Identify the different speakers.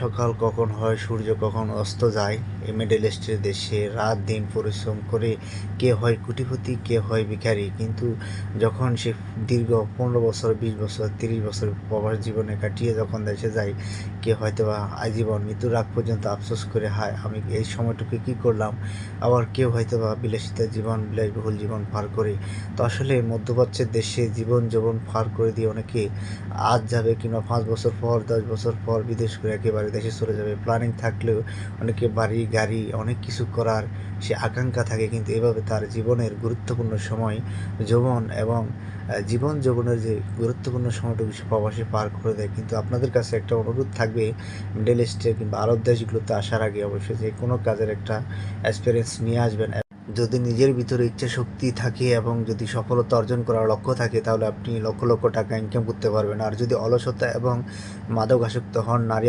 Speaker 1: সকাল কখন হয়, সূর্য কখন অস্ত যায়, এই মিডল ইস্টের দেশে রাত দিন পরিশ্রম করে কে হয় কোটিপতি, কে হয় ভিখারি। কিন্তু যখন সে দীর্ঘ 15 বছর, 20 বছর, 30 বছর প্রবাস জীবনে কাটিয়ে যখন দেশে যায়, কে হয়তো বা আজীবন মৃত্যুর আগ পর্যন্ত আফসোস করে, হায় আমি এই সময়টুকু কী করলাম। আবার কেউ হয়তো বা বিলাসিতা জীবন, বিলাসবহুল জীবন পার করে। তো আসলে মধ্যপ্রাচ্যের দেশে জীবন যৌবন পার করে দিয়ে অনেকে আজ যাবে কিংবা 5 বছর পর, 10 বছর পর বিদেশ করে একেবারে দেশে চলে যাবে। প্ল্যানিং থাকলেও অনেকে বাড়ি গাড়ি অনেক কিছু করার সে আকাঙ্ক্ষা থাকে, কিন্তু এভাবে তার জীবনের গুরুত্বপূর্ণ সময় যৌবন এবং জীবন যৌবনের যে গুরুত্বপূর্ণ সময়টুকু সে প্রবাসে পার করে দেয়। কিন্তু আপনাদের কাছে একটা অনুরোধ থাকবে, মিডল ইস্টে কিংবা আরব দেশগুলোতে আসার আগে অবশ্যই যে কোনো কাজের একটা এক্সপিরিয়েন্স নিয়ে আসবেন। যদি নিজের ভিতরে ইচ্ছা শক্তি থাকে এবং যদি সফলতা অর্জন করার লক্ষ্য থাকে, তাহলে আপনি লক্ষ লক্ষ টাকা ইনকাম করতে পারবেন। আর যদি অলসতা এবং মাদকাসক্ত হন, নারী